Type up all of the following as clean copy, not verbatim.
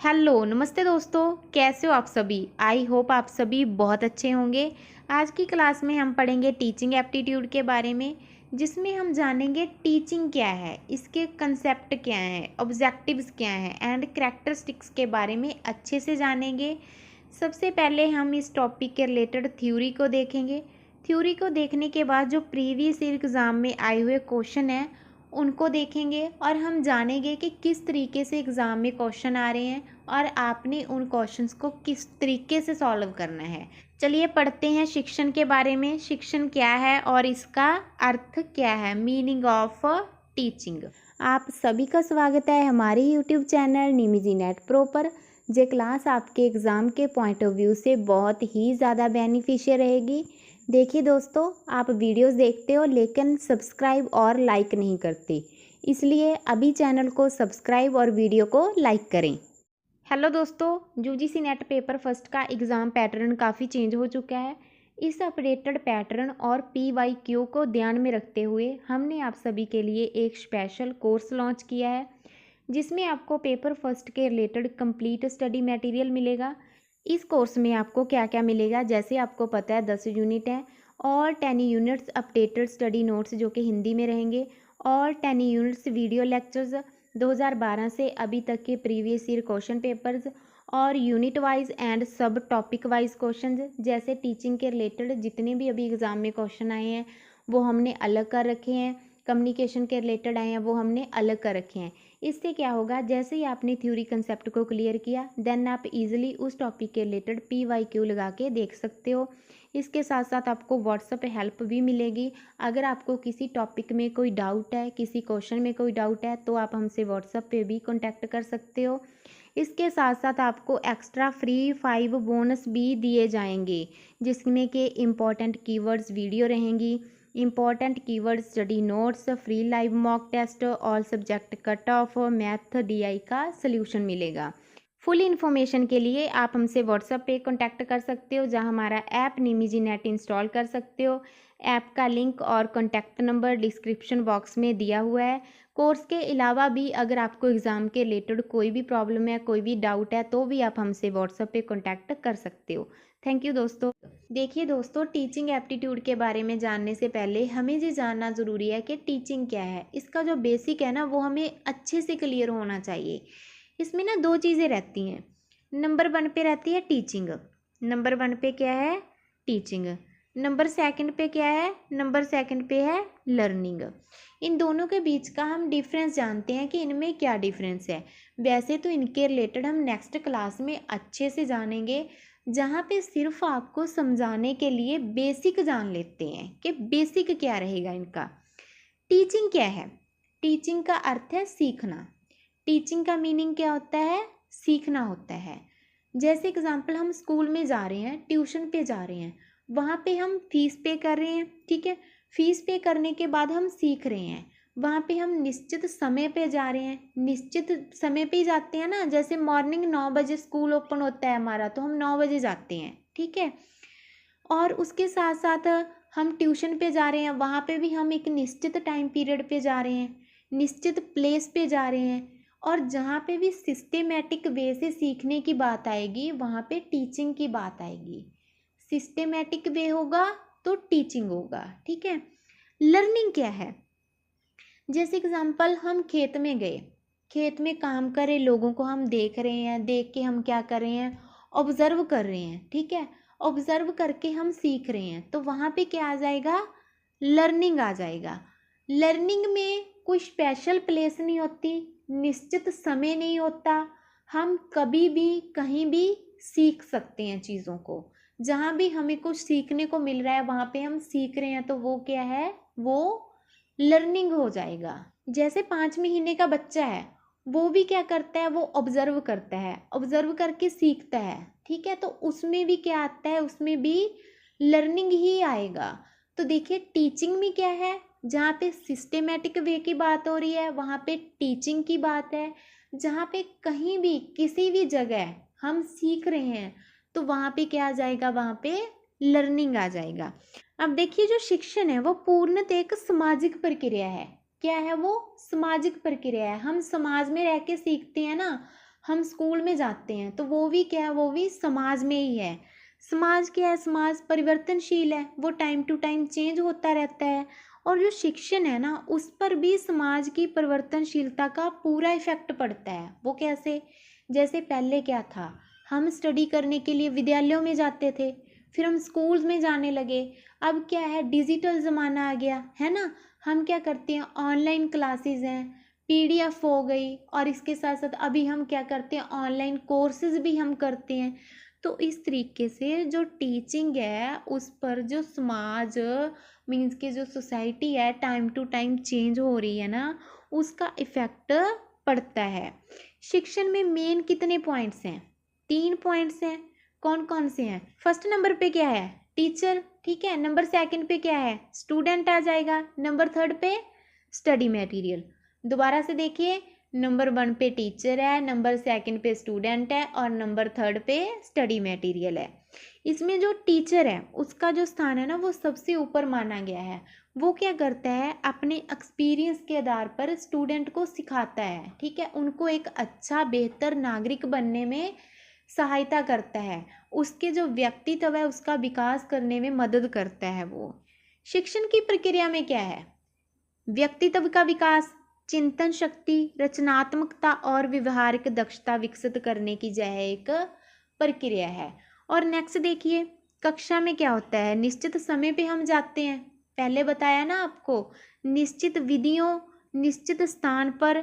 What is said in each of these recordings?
Hello नमस्ते दोस्तों, कैसे हो आप सभी। आई होप आप सभी बहुत अच्छे होंगे। आज की क्लास में हम पढ़ेंगे टीचिंग एप्टीट्यूड के बारे में, जिसमें हम जानेंगे टीचिंग क्या है, इसके कंसेप्ट क्या हैं, ऑब्जेक्टिव्स क्या हैं एंड कैरेक्टरिस्टिक्स के बारे में अच्छे से जानेंगे। सबसे पहले हम इस टॉपिक के रिलेटेड थ्योरी को देखेंगे। थ्योरी को देखने के बाद जो प्रीवियस ईयर एग्ज़ाम में आए हुए क्वेश्चन हैं उनको देखेंगे और हम जानेंगे कि किस तरीके से एग्ज़ाम में क्वेश्चन आ रहे हैं और आपने उन क्वेश्चंस को किस तरीके से सॉल्व करना है। चलिए पढ़ते हैं शिक्षण के बारे में। शिक्षण क्या है और इसका अर्थ क्या है, मीनिंग ऑफ टीचिंग। आप सभी का स्वागत है हमारे यूट्यूब चैनल निमिजी नेट प्रो पर। ये क्लास आपके एग्ज़ाम के पॉइंट ऑफ व्यू से बहुत ही ज़्यादा बेनिफिशियल रहेगी। देखिए दोस्तों, आप वीडियोस देखते हो लेकिन सब्सक्राइब और लाइक नहीं करते, इसलिए अभी चैनल को सब्सक्राइब और वीडियो को लाइक करें। हेलो दोस्तों, यूजीसी नेट पेपर फर्स्ट का एग्ज़ाम पैटर्न काफ़ी चेंज हो चुका है। इस अपडेटेड पैटर्न और PYQ को ध्यान में रखते हुए हमने आप सभी के लिए एक स्पेशल कोर्स लॉन्च किया है, जिसमें आपको पेपर फर्स्ट के रिलेटेड कंप्लीट स्टडी मटेरियल मिलेगा। इस कोर्स में आपको क्या क्या मिलेगा, जैसे आपको पता है 10 यूनिट हैं और 10 यूनिट्स अपडेटेड स्टडी नोट्स जो कि हिंदी में रहेंगे और 10 यूनिट्स वीडियो लेक्चर्स 2012 से अभी तक के प्रीवियस ईयर क्वेश्चन पेपर्स और यूनिट वाइज एंड सब टॉपिक वाइज क्वेश्चंस। जैसे टीचिंग के रिलेटेड जितने भी अभी एग्ज़ाम में क्वेश्चन आए हैं वो हमने अलग कर रखे हैं, कम्युनिकेशन के रिलेटेड आए हैं वो हमने अलग कर रखे हैं। इससे क्या होगा, जैसे ही आपने थ्योरी कंसेप्ट को क्लियर किया देन आप इजीली उस टॉपिक के रिलेटेड PYQ लगा के देख सकते हो। इसके साथ साथ आपको व्हाट्सएप पे हेल्प भी मिलेगी। अगर आपको किसी टॉपिक में कोई डाउट है, किसी क्वेश्चन में कोई डाउट है तो आप हमसे व्हाट्सएप पे भी कॉन्टैक्ट कर सकते हो। इसके साथ साथ आपको एक्स्ट्रा फ्री 5 बोनस भी दिए जाएंगे, जिसमें कि इम्पॉर्टेंट कीवर्ड्स वीडियो रहेंगी, important keyword study notes, free live mock test, all subject cut off, math DI का सल्यूशन मिलेगा। फुल इन्फॉर्मेशन के लिए आप हमसे व्हाट्सएप पे कांटेक्ट कर सकते हो, जहां हमारा ऐप निमिजी नेट इंस्टॉल कर सकते हो। ऐप का लिंक और कांटेक्ट नंबर डिस्क्रिप्शन बॉक्स में दिया हुआ है। कोर्स के अलावा भी अगर आपको एग्ज़ाम के रिलेटेड कोई भी प्रॉब्लम है, कोई भी डाउट है तो भी आप हमसे व्हाट्सएप पे कांटेक्ट कर सकते हो। थैंक यू दोस्तों। देखिए दोस्तों, टीचिंग एप्टीट्यूड के बारे में जानने से पहले हमें ये जानना ज़रूरी है कि टीचिंग क्या है। इसका जो बेसिक है ना वो हमें अच्छे से क्लियर होना चाहिए। इसमें ना दो चीज़ें रहती हैं। नंबर 1 पे रहती है टीचिंग। नंबर 1 पे क्या है, टीचिंग। नंबर 2 पे क्या है, नंबर 2 पे है लर्निंग। इन दोनों के बीच का हम डिफरेंस जानते हैं कि इनमें क्या डिफरेंस है। वैसे तो इनके रिलेटेड हम नेक्स्ट क्लास में अच्छे से जानेंगे, जहाँ पे सिर्फ आपको समझाने के लिए बेसिक जान लेते हैं कि बेसिक क्या रहेगा इनका। टीचिंग क्या है, टीचिंग का अर्थ है सीखना। टीचिंग का मीनिंग क्या होता है, सीखना होता है। जैसे एग्जांपल, हम स्कूल में जा रहे हैं, ट्यूशन पे जा रहे हैं, वहाँ पे हम फीस पे कर रहे हैं, ठीक है। फीस पे करने के बाद हम सीख रहे हैं। वहाँ पे हम निश्चित समय पे जा रहे हैं, निश्चित समय पे ही जाते हैं ना। जैसे मॉर्निंग 9 बजे स्कूल ओपन होता है हमारा, तो हम 9 बजे जाते हैं, ठीक है। और उसके साथ साथ हम ट्यूशन पे जा रहे हैं, वहाँ पे भी हम एक निश्चित टाइम पीरियड पे जा रहे हैं, निश्चित प्लेस पे जा रहे हैं। और जहाँ पे भी सिस्टेमेटिक वे से सीखने की बात आएगी वहाँ पे टीचिंग की बात आएगी। सिस्टेमेटिक वे होगा तो टीचिंग होगा, ठीक है। लर्निंग क्या है, जैसे एग्जांपल हम खेत में गए, खेत में काम कर रहे लोगों को हम देख रहे हैं, देख के हम क्या कर रहे हैं, ऑब्जर्व कर रहे हैं, ठीक है। ऑब्जर्व करके हम सीख रहे हैं, तो वहाँ पे क्या आ जाएगा, लर्निंग आ जाएगा। लर्निंग में कोई स्पेशल प्लेस नहीं होती, निश्चित समय नहीं होता, हम कभी भी कहीं भी सीख सकते हैं चीज़ों को। जहाँ भी हमें कुछ सीखने को मिल रहा है वहाँ पे हम सीख रहे हैं, तो वो क्या है, वो लर्निंग हो जाएगा। जैसे 5 महीने का बच्चा है, वो भी क्या करता है, वो ऑब्जर्व करता है, ऑब्जर्व करके सीखता है, ठीक है। तो उसमें भी क्या आता है, उसमें भी लर्निंग ही आएगा। तो देखिए टीचिंग में क्या है, जहाँ पे सिस्टेमेटिक वे की बात हो रही है वहाँ पे टीचिंग की बात है। जहाँ पे कहीं भी किसी भी जगह हम सीख रहे हैं तो वहाँ पे क्या आ जाएगा, वहाँ पे लर्निंग आ जाएगा। अब देखिए, जो शिक्षण है वो पूर्णतः एक सामाजिक प्रक्रिया है। क्या है वो, सामाजिक प्रक्रिया है। हम समाज में रह के सीखते हैं ना, हम स्कूल में जाते हैं तो वो भी क्या है, वो भी समाज में ही है। समाज क्या है, समाज परिवर्तनशील है, वो टाइम टू टाइम चेंज होता रहता है। और जो शिक्षण है ना, उस पर भी समाज की परिवर्तनशीलता का पूरा इफेक्ट पड़ता है। वो कैसे, जैसे पहले क्या था, हम स्टडी करने के लिए विद्यालयों में जाते थे, फिर हम स्कूल्स में जाने लगे। अब क्या है, डिजिटल ज़माना आ गया है ना। हम क्या करते हैं, ऑनलाइन क्लासेस हैं, पीडीएफ हो गई, और इसके साथ साथ अभी हम क्या करते हैं, ऑनलाइन कोर्सेज भी हम करते हैं। तो इस तरीके से जो टीचिंग है उस पर जो समाज मीन्स के जो सोसाइटी है टाइम टू टाइम चेंज हो रही है ना, उसका इफेक्ट पड़ता है। शिक्षण में मेन कितने पॉइंट्स हैं, 3 पॉइंट्स हैं। कौन कौन से हैं, फर्स्ट नंबर पे क्या है, टीचर, ठीक है। नंबर सेकंड पे क्या है, स्टूडेंट आ जाएगा। नंबर थर्ड पे स्टडी मटेरियल। दोबारा से देखिए, नंबर 1 पे टीचर है, नंबर सेकंड पे स्टूडेंट है, और नंबर थर्ड पे स्टडी मटेरियल है। इसमें जो टीचर है उसका जो स्थान है ना, वो सबसे ऊपर माना गया है। वो क्या करता है, अपने एक्सपीरियंस के आधार पर स्टूडेंट को सिखाता है, ठीक है, उनको एक अच्छा बेहतर नागरिक बनने में सहायता करता है, उसके जो व्यक्तित्व है उसका विकास करने में मदद करता है वो। शिक्षण की प्रक्रिया में क्या है, व्यक्तित्व का विकास, चिंतन शक्ति, रचनात्मकता और व्यवहारिक दक्षता विकसित करने की यह एक प्रक्रिया है। और नेक्स्ट देखिए, कक्षा में क्या होता है, निश्चित समय पे हम जाते हैं, पहले बताया ना आपको, निश्चित विधियों, निश्चित स्थान पर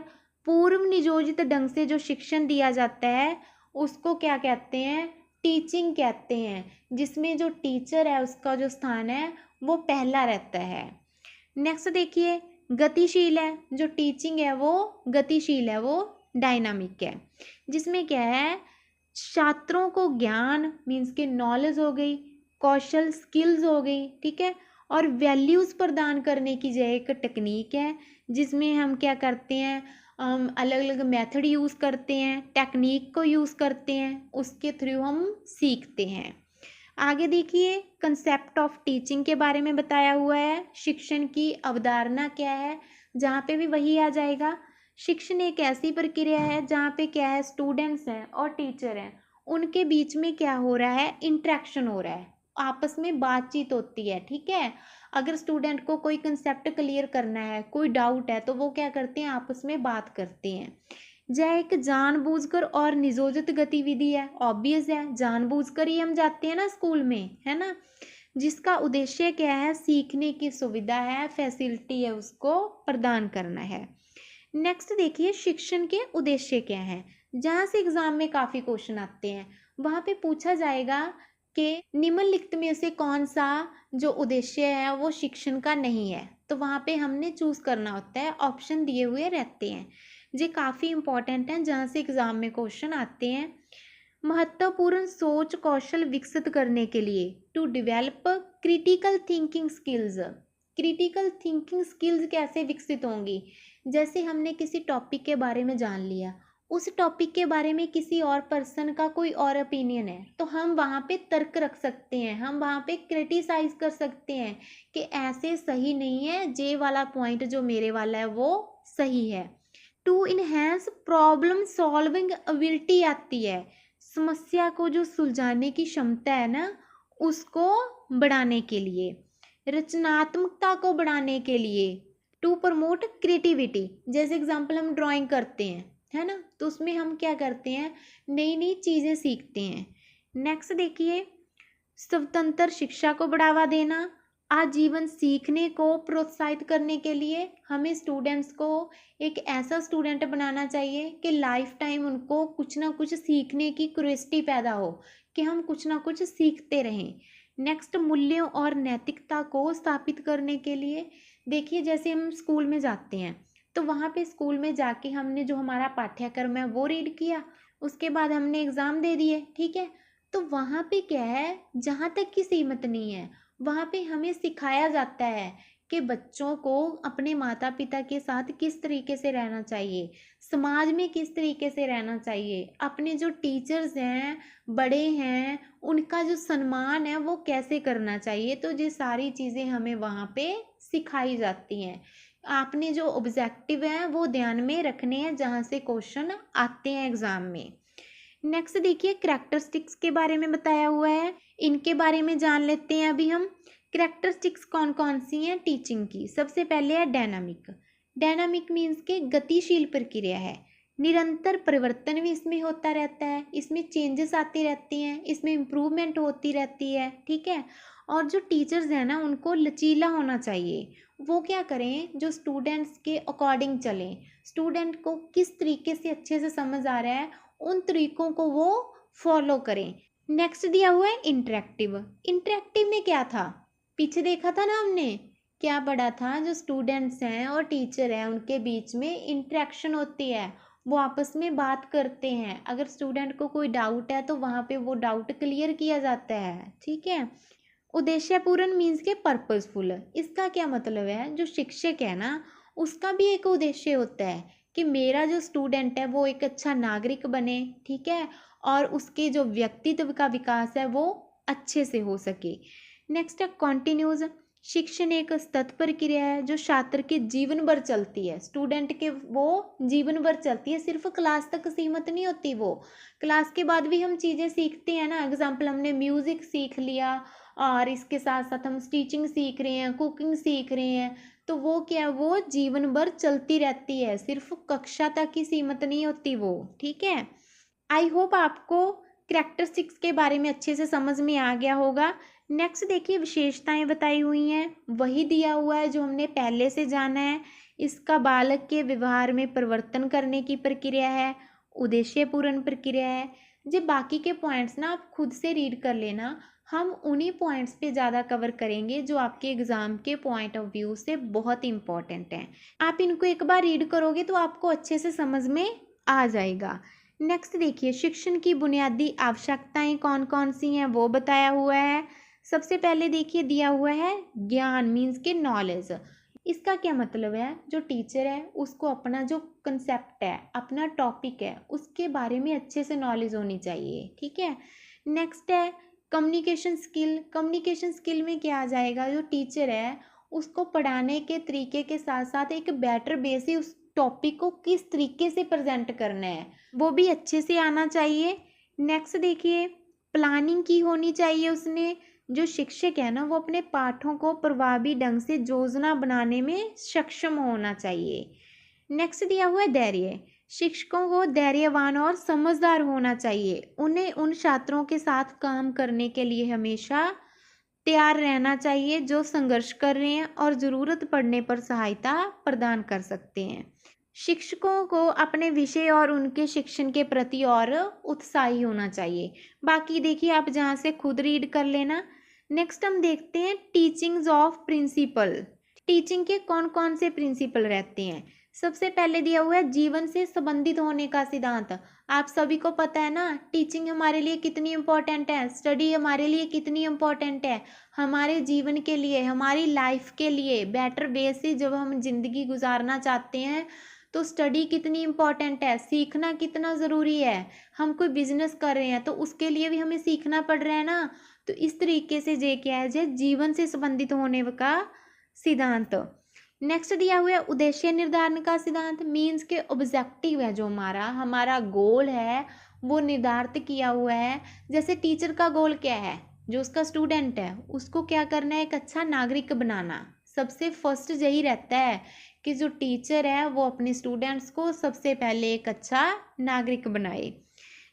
पूर्व नियोजित ढंग से जो शिक्षण दिया जाता है उसको क्या कहते हैं, टीचिंग कहते हैं, जिसमें जो टीचर है उसका जो स्थान है वो पहला रहता है। नेक्स्ट देखिए, गतिशील है, जो टीचिंग है वो गतिशील है, वो डायनामिक है, जिसमें क्या है, छात्रों को ज्ञान मीन्स के नॉलेज हो गई, कौशल स्किल्स हो गई, ठीक है, और वैल्यूज़ प्रदान करने की जो एक टेक्निक है, जिसमें हम क्या करते हैं, अलग अलग मेथड यूज़ करते हैं, टेक्निक को यूज़ करते हैं, उसके थ्रू हम सीखते हैं। आगे देखिए, कंसेप्ट ऑफ टीचिंग के बारे में बताया हुआ है, शिक्षण की अवधारणा क्या है, जहाँ पे भी वही आ जाएगा। शिक्षण एक ऐसी प्रक्रिया है जहाँ पे क्या है, स्टूडेंट्स हैं और टीचर हैं, उनके बीच में क्या हो रहा है, इंटरेक्शन हो रहा है, आपस में बातचीत होती है, ठीक है। अगर स्टूडेंट को कोई कंसेप्ट क्लियर करना है, कोई डाउट है, तो वो क्या करते हैं, आपस में बात करते हैं। यह एक जानबूझकर और नियोजित गतिविधि है, ऑब्वियस है, जानबूझकर ही हम जाते हैं ना स्कूल में, है ना, जिसका उद्देश्य क्या है, सीखने की सुविधा है, फैसिलिटी है, उसको प्रदान करना है। नेक्स्ट देखिए, शिक्षण के उद्देश्य क्या है, जहाँ से एग्जाम में काफ़ी क्वेश्चन आते हैं, वहाँ पे पूछा जाएगा कि निम्नलिखित में से कौन सा जो उद्देश्य है वो शिक्षण का नहीं है, तो वहाँ पे हमने चूज़ करना होता है, ऑप्शन दिए हुए रहते हैं, ये काफ़ी इंपॉर्टेंट हैं, जहाँ से एग्जाम में क्वेश्चन आते हैं। महत्वपूर्ण सोच कौशल विकसित करने के लिए, to develop critical thinking skills. Critical thinking skills कैसे विकसित होंगी, जैसे हमने किसी टॉपिक के बारे में जान लिया, उस टॉपिक के बारे में किसी और पर्सन का कोई और ओपिनियन है, तो हम वहाँ पे तर्क रख सकते हैं, हम वहाँ पे क्रिटिसाइज कर सकते हैं कि ऐसे सही नहीं है, जे वाला पॉइंट जो मेरे वाला है वो सही है। To enhance problem solving ability आती है, समस्या को जो सुलझाने की क्षमता है ना, उसको बढ़ाने के लिए, रचनात्मकता को बढ़ाने के लिए। टू प्रमोट क्रिएटिविटी, जैसे एग्जांपल हम ड्राइंग करते हैं, है ना, तो उसमें हम क्या करते हैं, नई नई चीज़ें सीखते हैं। नेक्स्ट देखिए, स्वतंत्र शिक्षा को बढ़ावा देना, आजीवन सीखने को प्रोत्साहित करने के लिए हमें स्टूडेंट्स को एक ऐसा स्टूडेंट बनाना चाहिए कि लाइफ टाइम उनको कुछ ना कुछ सीखने की क्यूरियोसिटी पैदा हो, कि हम कुछ ना कुछ सीखते रहें। नेक्स्ट, मूल्यों और नैतिकता को स्थापित करने के लिए, देखिए जैसे हम स्कूल में जाते हैं, तो वहाँ पे स्कूल में जाके हमने जो हमारा पाठ्यक्रम है वो रीड किया, उसके बाद हमने एग्ज़ाम दे दिए, ठीक है, तो वहाँ पे क्या है, जहाँ तक की सीमित नहीं है, वहाँ पे हमें सिखाया जाता है कि बच्चों को अपने माता पिता के साथ किस तरीके से रहना चाहिए, समाज में किस तरीके से रहना चाहिए, अपने जो टीचर्स हैं, बड़े हैं, उनका जो सम्मान है वो कैसे करना चाहिए, तो ये सारी चीज़ें हमें वहाँ पे सिखाई जाती हैं। आपने जो ऑब्जेक्टिव है वो ध्यान में रखने हैं जहाँ से क्वेश्चन आते हैं एग्जाम में। नेक्स्ट देखिए करैक्टरिस्टिक्स के बारे में बताया हुआ है, इनके बारे में जान लेते हैं अभी हम। करैक्टरिस्टिक्स कौन कौन सी हैं टीचिंग की। सबसे पहले है डायनामिक। डायनामिक मीन्स के गतिशील प्रक्रिया है, निरंतर परिवर्तन भी इसमें होता रहता है, इसमें चेंजेस आती रहती हैं, इसमें इम्प्रूवमेंट होती रहती है, ठीक है। और जो टीचर्स हैं ना उनको लचीला होना चाहिए, वो क्या करें जो स्टूडेंट्स के अकॉर्डिंग चलें, स्टूडेंट को किस तरीके से अच्छे से समझ आ रहा है उन तरीकों को वो फॉलो करें। नेक्स्ट दिया हुआ है इंटरेक्टिव। इंटरेक्टिव में क्या था, पीछे देखा था ना हमने, क्या पढ़ा था, जो स्टूडेंट्स हैं और टीचर हैं उनके बीच में इंटरेक्शन होती है, वो आपस में बात करते हैं, अगर स्टूडेंट को कोई डाउट है तो वहाँ पे वो डाउट क्लियर किया जाता है, ठीक है। उद्देश्यपूर्ण मीन्स के पर्पसफुल। इसका क्या मतलब है, जो शिक्षक है ना उसका भी एक उद्देश्य होता है कि मेरा जो स्टूडेंट है वो एक अच्छा नागरिक बने, ठीक है, और उसके जो व्यक्तित्व का विकास है वो अच्छे से हो सके। नेक्स्ट है कॉन्टिन्यूज। शिक्षण एक सतत प्रक्रिया है जो छात्र के जीवन भर चलती है, स्टूडेंट के वो जीवन भर चलती है, सिर्फ क्लास तक सीमित नहीं होती, वो क्लास के बाद भी हम चीज़ें सीखते हैं ना। एग्जाम्पल हमने म्यूज़िक सीख लिया और इसके साथ साथ हम स्टिचिंग सीख रहे हैं, कुकिंग सीख रहे हैं, तो वो क्या, वो जीवन भर चलती रहती है, सिर्फ कक्षा तक ही सीमित नहीं होती वो, ठीक है। आई होप आपको करैक्टरिस्टिक्स के बारे में अच्छे से समझ में आ गया होगा। नेक्स्ट देखिए विशेषताएं बताई हुई हैं, वही दिया हुआ है जो हमने पहले से जाना है। इसका बालक के व्यवहार में परिवर्तन करने की प्रक्रिया है, उद्देश्यपूर्ण प्रक्रिया है। जब बाकी के पॉइंट्स ना आप खुद से रीड कर लेना, हम उन्हीं पॉइंट्स पे ज़्यादा कवर करेंगे जो आपके एग्ज़ाम के पॉइंट ऑफ व्यू से बहुत इंपॉर्टेंट हैं। आप इनको एक बार रीड करोगे तो आपको अच्छे से समझ में आ जाएगा। नेक्स्ट देखिए शिक्षण की बुनियादी आवश्यकताएं कौन कौन सी हैं वो बताया हुआ है। सबसे पहले देखिए दिया हुआ है ज्ञान मीन्स के नॉलेज। इसका क्या मतलब है, जो टीचर है उसको अपना जो कंसेप्ट है, अपना टॉपिक है, उसके बारे में अच्छे से नॉलेज होनी चाहिए, ठीक है। नेक्स्ट है कम्युनिकेशन स्किल। कम्युनिकेशन स्किल में क्या आ जाएगा, जो टीचर है उसको पढ़ाने के तरीके के साथ साथ एक बेटर वे से उस टॉपिक को किस तरीके से प्रेजेंट करना है वो भी अच्छे से आना चाहिए। नेक्स्ट देखिए प्लानिंग की होनी चाहिए उसने, जो शिक्षक है ना वो अपने पाठों को प्रभावी ढंग से योजना बनाने में सक्षम होना चाहिए। नेक्स्ट दिया हुआ है धैर्य। शिक्षकों को धैर्यवान और समझदार होना चाहिए, उन्हें उन छात्रों के साथ काम करने के लिए हमेशा तैयार रहना चाहिए जो संघर्ष कर रहे हैं और ज़रूरत पड़ने पर सहायता प्रदान कर सकते हैं। शिक्षकों को अपने विषय और उनके शिक्षण के प्रति और उत्साही होना चाहिए। बाकी देखिए आप जहाँ से खुद रीड कर लेना। नेक्स्ट हम देखते हैं टीचिंग्स ऑफ प्रिंसिपल। टीचिंग के कौन कौन से प्रिंसिपल रहते हैं। सबसे पहले दिया हुआ है जीवन से संबंधित होने का सिद्धांत। आप सभी को पता है ना टीचिंग हमारे लिए कितनी इम्पोर्टेंट है, स्टडी हमारे लिए कितनी इम्पोर्टेंट है, हमारे जीवन के लिए, हमारी लाइफ के लिए बेटर वे से जब हम जिंदगी गुजारना चाहते हैं तो स्टडी कितनी इम्पोर्टेंट है, सीखना कितना ज़रूरी है। हम कोई बिजनेस कर रहे हैं तो उसके लिए भी हमें सीखना पड़ रहा है ना। तो इस तरीके से ये क्या है, जो जीवन से संबंधित होने का सिद्धांत। नेक्स्ट दिया हुआ है उद्देश्य निर्धारण का सिद्धांत। मीन्स के ऑब्जेक्टिव है, जो हमारा हमारा गोल है वो निर्धारित किया हुआ है। जैसे टीचर का गोल क्या है, जो उसका स्टूडेंट है उसको क्या करना है, एक अच्छा नागरिक बनाना। सबसे फर्स्ट यही रहता है कि जो टीचर है वो अपने स्टूडेंट्स को सबसे पहले एक अच्छा नागरिक बनाए।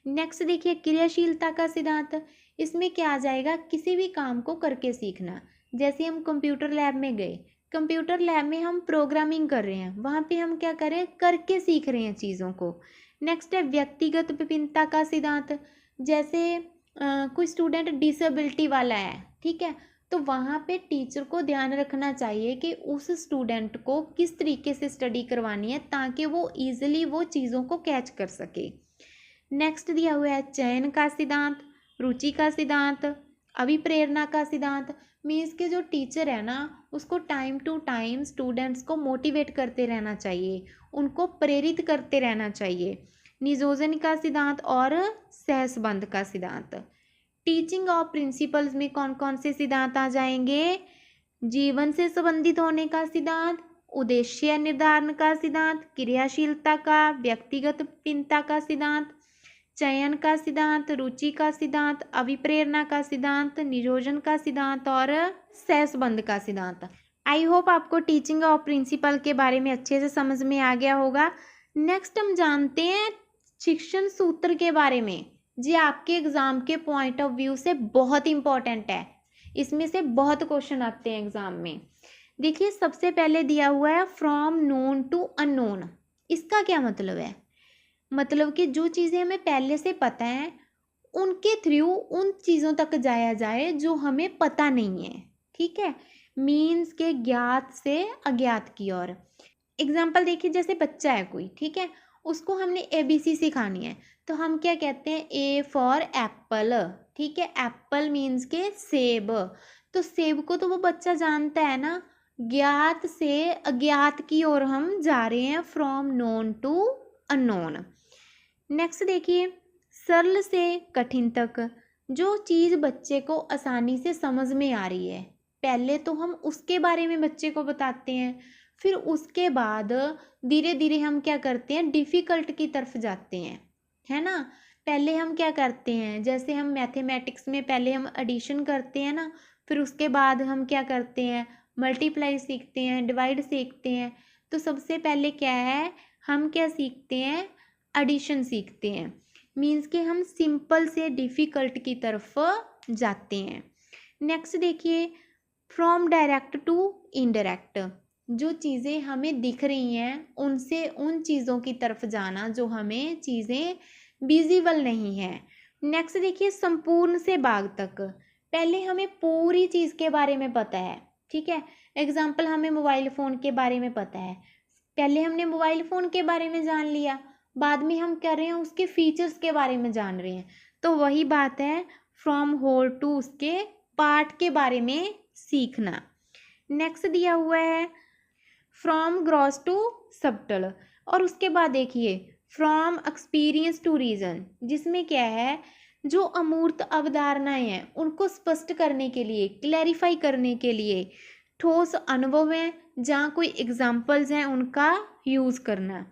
नेक्स्ट देखिए क्रियाशीलता का सिद्धांत। इसमें क्या आ जाएगा, किसी भी काम को करके सीखना। जैसे हम कंप्यूटर लैब में गए, कंप्यूटर लैब में हम प्रोग्रामिंग कर रहे हैं, वहाँ पे हम क्या करें, करके सीख रहे हैं चीज़ों को। नेक्स्ट है व्यक्तिगत विभिन्नता का सिद्धांत। जैसे कोई स्टूडेंट डिसेबिलिटी वाला है, ठीक है, तो वहाँ पे टीचर को ध्यान रखना चाहिए कि उस स्टूडेंट को किस तरीके से स्टडी करवानी है ताकि वो ईजिली वो चीज़ों को कैच कर सके। नेक्स्ट दिया हुआ है चयन का सिद्धांत, रुचि का सिद्धांत, अभिप्रेरणा का सिद्धांत। मीन्स के जो टीचर है ना उसको टाइम टू टाइम स्टूडेंट्स को मोटिवेट करते रहना चाहिए, उनको प्रेरित करते रहना चाहिए। नियोजन का सिद्धांत और सहसंबंध का सिद्धांत। टीचिंग ऑफ प्रिंसिपल्स में कौन कौन से सिद्धांत आ जाएंगे, जीवन से संबंधित होने का सिद्धांत, उद्देश्य निर्धारण का सिद्धांत, क्रियाशीलता का, व्यक्तिगत भिन्नता का सिद्धांत, चयन का सिद्धांत, रुचि का सिद्धांत, अभिप्रेरणा का सिद्धांत, नियोजन का सिद्धांत और सहसंबंध का सिद्धांत। आई होप आपको टीचिंग ऑफ प्रिंसिपल के बारे में अच्छे से समझ में आ गया होगा। नेक्स्ट हम जानते हैं शिक्षण सूत्र के बारे में। जी आपके एग्जाम के पॉइंट ऑफ व्यू से बहुत इंपॉर्टेंट है, इसमें से बहुत क्वेश्चन आते हैं एग्जाम में। देखिए सबसे पहले दिया हुआ है फ्रॉम नोन टू अननोन। इसका क्या मतलब है? मतलब कि जो चीज़ें हमें पहले से पता है उनके थ्रू उन चीज़ों तक जाया जाए जो हमें पता नहीं है। ठीक है, मीन्स के ज्ञात से अज्ञात की ओर। एग्जाम्पल देखिए, जैसे बच्चा है कोई, ठीक है, उसको हमने ABC सिखानी है, तो हम क्या कहते हैं? A for Apple. ठीक है, एप्पल मीन्स के सेब। तो सेब को तो वो बच्चा जानता है ना। ज्ञात से अज्ञात की ओर हम जा रहे हैं, from known to unknown. Next देखिए, सरल से कठिन तक। जो चीज़ बच्चे को आसानी से समझ में आ रही है, पहले तो हम उसके बारे में बच्चे को बताते हैं, फिर उसके बाद धीरे धीरे हम क्या करते हैं? डिफ़िकल्ट की तरफ जाते हैं, है ना। पहले हम क्या करते हैं? जैसे हम मैथमेटिक्स में पहले हम एडिशन करते हैं ना, फिर उसके बाद हम क्या करते हैं? मल्टीप्लाई सीखते हैं, डिवाइड सीखते हैं। तो सबसे पहले क्या है? हम क्या सीखते हैं? एडिशन सीखते हैं। मीन्स कि हम सिंपल से डिफ़िकल्ट की तरफ जाते हैं। नेक्स्ट देखिए, फ्रॉम डायरेक्ट टू इनडायरेक्ट। जो चीज़ें हमें दिख रही हैं उनसे उन चीज़ों की तरफ जाना जो हमें चीज़ें विजिबल नहीं है। नेक्स्ट देखिए, संपूर्ण से भाग तक। पहले हमें पूरी चीज़ के बारे में पता है, ठीक है। एग्जाम्पल, हमें मोबाइल फ़ोन के बारे में पता है, पहले हमने मोबाइल फ़ोन के बारे में जान लिया, बाद में हम कर रहे हैं उसके फीचर्स के बारे में जान रहे हैं। तो वही बात है, फ्रॉम होल टू उसके पार्ट के बारे में सीखना। नेक्स्ट दिया हुआ है फ्रॉम ग्रॉस टू सबटल। और उसके बाद देखिए फ्रॉम एक्सपीरियंस टू रीज़न, जिसमें क्या है? जो अमूर्त अवधारणाएं हैं उनको स्पष्ट करने के लिए, क्लैरिफाई करने के लिए ठोस अनुभव हैं, जहाँ कोई एग्जाम्पल्स हैं उनका यूज़ करना।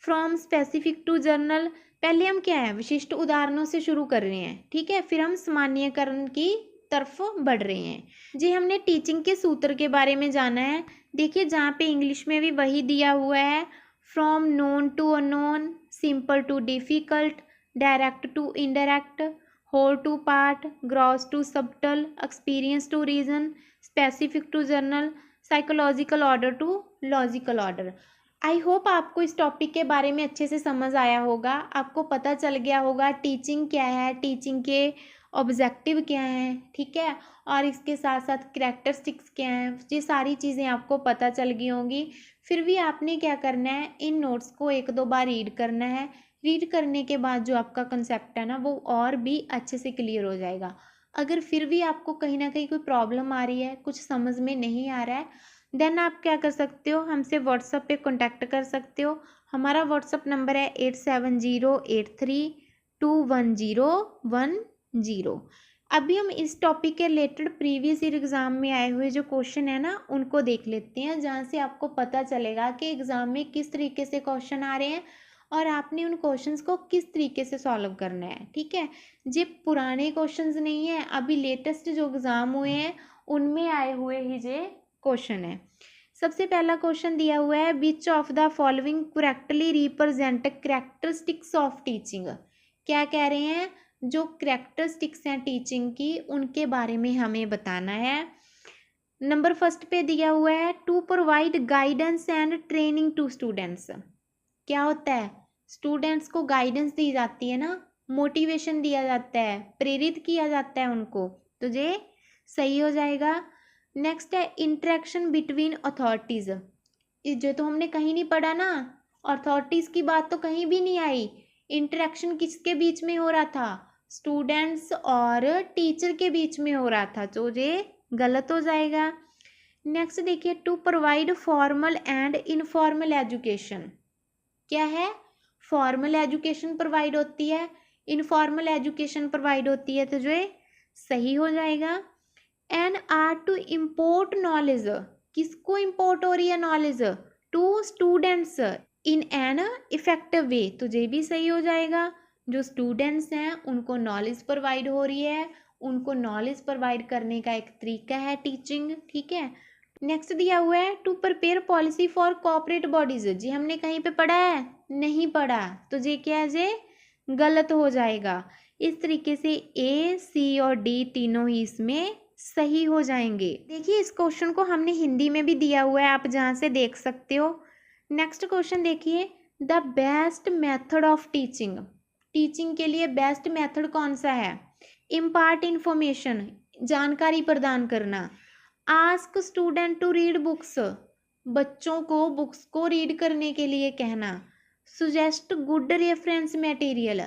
फ्रॉम स्पेसिफिक टू जर्नल, पहले हम क्या है? विशिष्ट उदाहरणों से शुरू कर रहे हैं, ठीक है, फिर हम सामान्यकरण की तरफ बढ़ रहे हैं। जी हमने टीचिंग के सूत्र के बारे में जाना है। देखिए जहाँ पे इंग्लिश में भी वही दिया हुआ है, from known to unknown, simple to difficult, direct to indirect, whole to part, gross to subtle, experience to reason, specific to general, psychological order to logical order. I hope आपको इस टॉपिक के बारे में अच्छे से समझ आया होगा, आपको पता चल गया होगा टीचिंग क्या है, टीचिंग के ऑब्जेक्टिव क्या हैं, ठीक है, और इसके साथ साथ करैक्टरिस्टिक्स क्या हैं। ये सारी चीज़ें आपको पता चल गई होंगी। फिर भी आपने क्या करना है? इन नोट्स को एक दो बार रीड करना है। रीड करने के बाद जो आपका कंसेप्ट है ना वो और भी अच्छे से क्लियर हो जाएगा। अगर फिर भी आपको कहीं ना कहीं कोई प्रॉब्लम आ रही है, कुछ समझ में नहीं आ रहा है, देन आप क्या कर सकते हो? हमसे व्हाट्सएप पे कांटेक्ट कर सकते हो। हमारा व्हाट्सएप नंबर है 8708321010। अभी हम इस टॉपिक के रिलेटेड प्रीवियस ईयर एग्ज़ाम में आए हुए जो क्वेश्चन है ना उनको देख लेते हैं, जहाँ से आपको पता चलेगा कि एग्ज़ाम में किस तरीके से क्वेश्चन आ रहे हैं और आपने उन क्वेश्चंस को किस तरीके से सॉल्व करना है। ठीक है, ये पुराने क्वेश्चंस नहीं है, अभी लेटेस्ट जो एग्ज़ाम हुए हैं उनमें आए हुए ही ये क्वेश्चन है। सबसे पहला क्वेश्चन दिया हुआ है, which of the following correctly represent characteristics of teaching. क्या कह रहे हैं? जो कैरेक्टरिस्टिक्स हैं टीचिंग की उनके बारे में हमें बताना है। नंबर फर्स्ट पे दिया हुआ है, to provide guidance and training to students. क्या होता है? स्टूडेंट्स को गाइडेंस दी जाती है ना, मोटिवेशन दिया जाता है, प्रेरित किया जाता है उनको, तो ये सही हो जाएगा। नेक्स्ट है इंटरेक्शन बिटवीन अथॉरिटीज़। जो तो हमने कहीं नहीं पढ़ा ना, अथॉरिटीज़ की बात तो कहीं भी नहीं आई। इंटरेक्शन किसके बीच में हो रहा था? स्टूडेंट्स और टीचर के बीच में हो रहा था, तो ये गलत हो जाएगा। नेक्स्ट देखिए, to provide formal and informal education. क्या है? फॉर्मल एजुकेशन प्रोवाइड होती है, इनफॉर्मल एजुकेशन प्रोवाइड होती है, तो जो सही हो जाएगा। And are to impart knowledge, किसको इम्पोर्ट हो रही है knowledge? To students in an effective way, तो ये भी सही हो जाएगा। जो स्टूडेंट्स हैं उनको नॉलेज प्रोवाइड हो रही है, उनको नॉलेज प्रोवाइड करने का एक तरीका है टीचिंग, ठीक है। नेक्स्ट दिया हुआ है to prepare policy for corporate bodies, जी हमने कहीं पे पढ़ा है? नहीं पढ़ा, तो ये क्या है? ये गलत हो जाएगा। इस तरीके से ए, सी और डी तीनों ही इसमें सही हो जाएंगे। देखिए इस क्वेश्चन को हमने हिंदी में भी दिया हुआ है, आप जहाँ से देख सकते हो। नेक्स्ट क्वेश्चन देखिए, the best method of teaching, teaching के लिए बेस्ट मेथड कौन सा है? इम्पार्ट इंफॉर्मेशन, जानकारी प्रदान करना। Ask student to read books, बच्चों को बुक्स को रीड करने के लिए कहना। सुजेस्ट गुड रेफरेंस मटेरियल,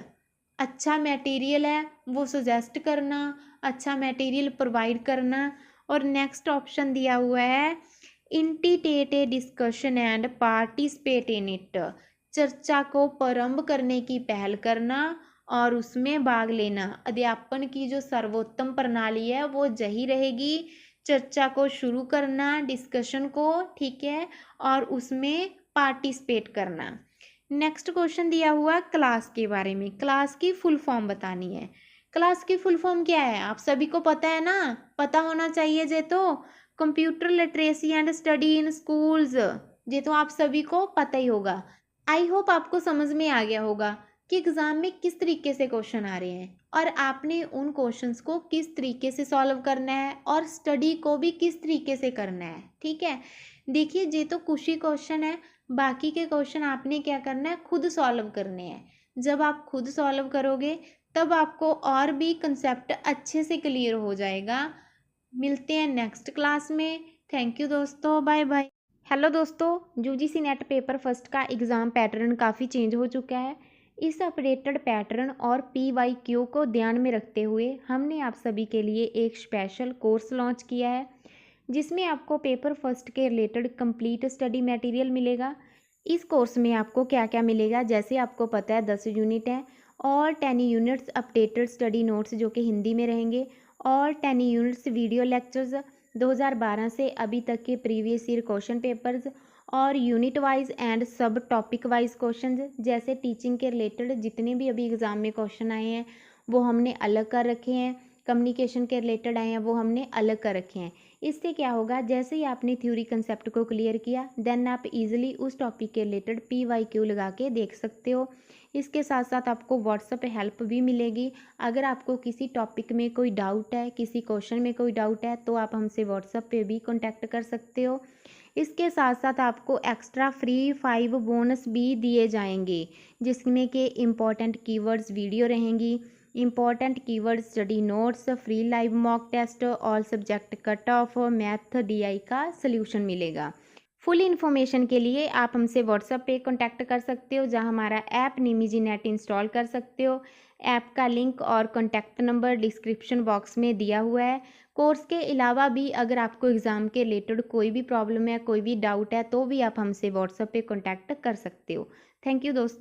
अच्छा मटेरियल है वो सजेस्ट करना, अच्छा मटेरियल प्रोवाइड करना। और नेक्स्ट ऑप्शन दिया हुआ है initiate a discussion and participate in it, चर्चा को प्रारंभ करने की पहल करना और उसमें भाग लेना। अध्यापन की जो सर्वोत्तम प्रणाली है वो यही रहेगी, चर्चा को शुरू करना, डिस्कशन को, ठीक है, और उसमें पार्टिसिपेट करना। नेक्स्ट क्वेश्चन दिया हुआ क्लास के बारे में, क्लास की फुल फॉर्म बतानी है। क्लास की फुल फॉर्म क्या है? आप सभी को पता है ना, पता होना चाहिए ये तो। Computer literacy and study in schools, ये तो आप सभी को पता ही होगा। आई होप आपको समझ में आ गया होगा कि एग्जाम में किस तरीके से क्वेश्चन आ रहे हैं और आपने उन क्वेश्चंस को किस तरीके से सॉल्व करना है और स्टडी को भी किस तरीके से करना है, ठीक है। देखिए ये तो कुछ ही क्वेश्चन है, बाकी के क्वेश्चन आपने क्या करना है? खुद सॉल्व करने हैं। जब आप खुद सॉल्व करोगे तब आपको और भी कंसेप्ट अच्छे से क्लियर हो जाएगा। मिलते हैं नेक्स्ट क्लास में। थैंक यू दोस्तों, बाय बाय। हेलो दोस्तों, यूजीसी नेट पेपर फर्स्ट का एग्ज़ाम पैटर्न काफ़ी चेंज हो चुका है। इस अपडेटेड पैटर्न और PYQ को ध्यान में रखते हुए हमने आप सभी के लिए एक स्पेशल कोर्स लॉन्च किया है, जिसमें आपको पेपर फर्स्ट के रिलेटेड कंप्लीट स्टडी मटेरियल मिलेगा। इस कोर्स में आपको क्या क्या मिलेगा? जैसे आपको पता है 10 यूनिट हैं और 10 यूनिट्स अपडेटेड स्टडी नोट्स जो कि हिंदी में रहेंगे, और 10 यूनिट्स वीडियो लेक्चर्स 2012 से अभी तक के प्रीवियस ईयर क्वेश्चन पेपर्स, और यूनिट वाइज एंड सब टॉपिक वाइज क्वेश्चन। जैसे टीचिंग के रिलेटेड जितने भी अभी एग्ज़ाम में क्वेश्चन आए हैं वो हमने अलग कर रखे हैं, कम्युनिकेशन के रिलेटेड आए हैं वो हमने अलग कर रखे हैं। इससे क्या होगा, जैसे ही आपने थ्योरी कंसेप्ट को क्लियर किया देन आप इजीली उस टॉपिक के रिलेटेड PYQ लगा के देख सकते हो। इसके साथ साथ आपको व्हाट्सएप पे हेल्प भी मिलेगी। अगर आपको किसी टॉपिक में कोई डाउट है, किसी क्वेश्चन में कोई डाउट है, तो आप हमसे व्हाट्सएप पे भी कॉन्टैक्ट कर सकते हो। इसके साथ साथ आपको एक्स्ट्रा फ्री 5 बोनस भी दिए जाएंगे, जिसमें कि इम्पॉर्टेंट कीवर्ड्स वीडियो रहेंगी, important keyword study notes, free live mock test, all subject cut off, math DI का सल्यूशन मिलेगा। फुल इन्फॉर्मेशन के लिए आप हमसे व्हाट्सएप पे कांटेक्ट कर सकते हो, जहां हमारा ऐप निमिजी नेट इंस्टॉल कर सकते हो। ऐप का लिंक और कॉन्टैक्ट नंबर डिस्क्रिप्शन बॉक्स में दिया हुआ है। कोर्स के अलावा भी अगर आपको एग्ज़ाम के रिलेटेड कोई भी प्रॉब्लम है, कोई भी डाउट है, तो भी आप हमसे व्हाट्सएप पे कांटेक्ट कर सकते हो। थैंक यू दोस्तों।